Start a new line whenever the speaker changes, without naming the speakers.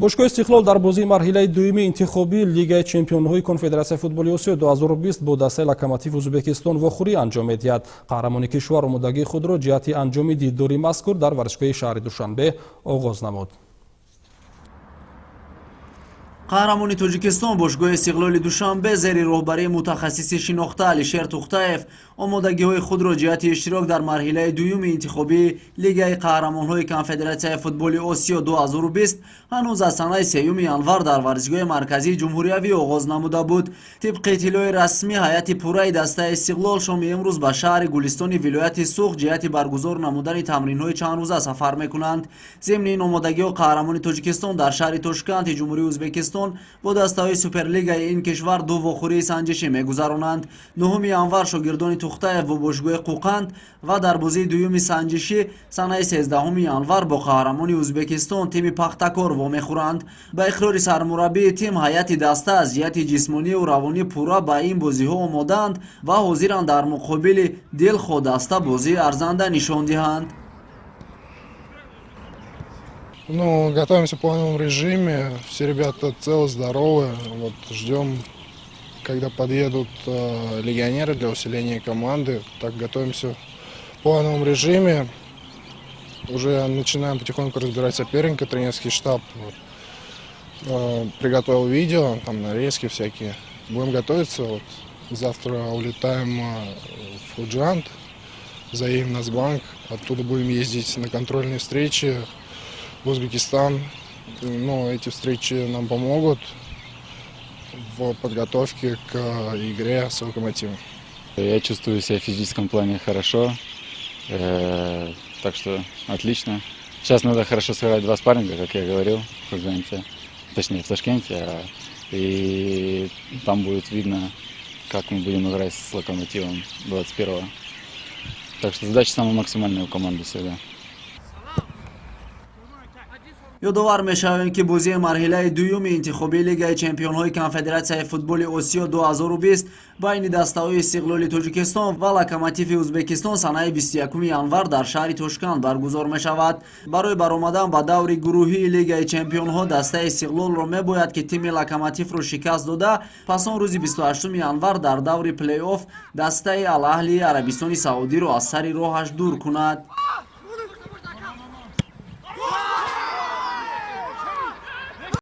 бошгоҳи Истиқлол дар бозии марҳилаи дуюми интихобии Лигаи Чемпионҳои Конфедератсияи футболи Осиё 2020 бо дастаи Локомотив Узбекистон вохӯрӣ анҷом медиҳад. Қаҳрамони кишвар омодагии худро ҷиҳати анҷоми диддори мазкур дар варзишгоҳи шаҳри Душанбе оғоз намуд.
қаҳрамони Тоҷикистон бошгоҳи Истиқлоли Душанбе зери роҳбарии мутахассиси шинохта Алишер Тухтаев омодагиҳои худро ҷиҳати иштирок дар марҳилаи дуюми интихобии Лигаи Қаҳрамонҳои Конфедератсияи футболи Осиё 2020 ҳанӯз аз санаи 3 январ дар варзишгоҳи марказии ҷумҳуриявӣ оғоз намуда буд. Тибқи иттилои расмӣ, ҳайати пурраи дастаи Истиқлол шоми имрӯз ба шаҳри Гулистони вилояти Суғ ҷиҳати баргузор намудани тамринҳои чандрӯза сафар мекунанд. Зимни ин омодагиҳо қаҳрамони Тоҷикистон дар шаҳри Тошканти ҷумҳурии Узбекистон бо дастаҳои Суперлигаи ин кишвар ду вохӯрии санҷишӣ мегузаронанд. 9 январ шогирдони Тухтаев бо бошгоҳи Қуқанд ва дар бозии дуюми санҷишӣ санаи 13 январ бо қаҳрамони Узбекистон тими Пахтакор вомехӯранд. Ба ихрори сармураббии тим, ҳайати даста аз ҷиҳати ҷисмонию равонӣ пурра ба ин бозиҳо омодаанд ва ҳозиранд дар муқобили дилхо даста бозии арзанда нишон диҳанд.
Ну, готовимся в плановом режиме, все ребята целы, здоровы. Вот, ждем, когда подъедут легионеры для усиления команды. Так, готовимся в плановом режиме. Уже начинаем потихоньку разбирать соперника, тренерский штаб. Вот. Приготовил видео, там нарезки всякие. Будем готовиться. Вот. Завтра улетаем в Худжант, заедем в Нацбанк. Оттуда будем ездить на контрольные встречи в Узбекистан. Ну, эти встречи нам помогут в подготовке к игре с Локомотивом.
Я чувствую себя в физическом плане хорошо, так что отлично. Сейчас надо хорошо сыграть два спарринга, как я говорил, в Худжанте, точнее в Ташкенте, и там будет видно, как мы будем играть с Локомотивом 21-го. Так что задача самая максимальная у команды всегда.
ёдовар мешавем ки бозии марҳилаи дуюми интихобии Лигаи Чемпионҳои Конфедератсияи футболи Осиё 2020 байни дастаҳои Истиқлоли Тоҷикистон ва Локомотиви Узбекистон санаи 21 январ дар шаҳри Тошканд баргузор мешавад. Барои баромадан ба даври гурӯҳии Лигаи Чемпионҳо дастаи Истиқлолро мебояд ки тими Локомотивро шикаст дода, пас он рӯзи 28 январ дар даври плей-офф дастаи Ал-Аҳлии Арабистони Саудиро аз сари роҳаш дур кунад.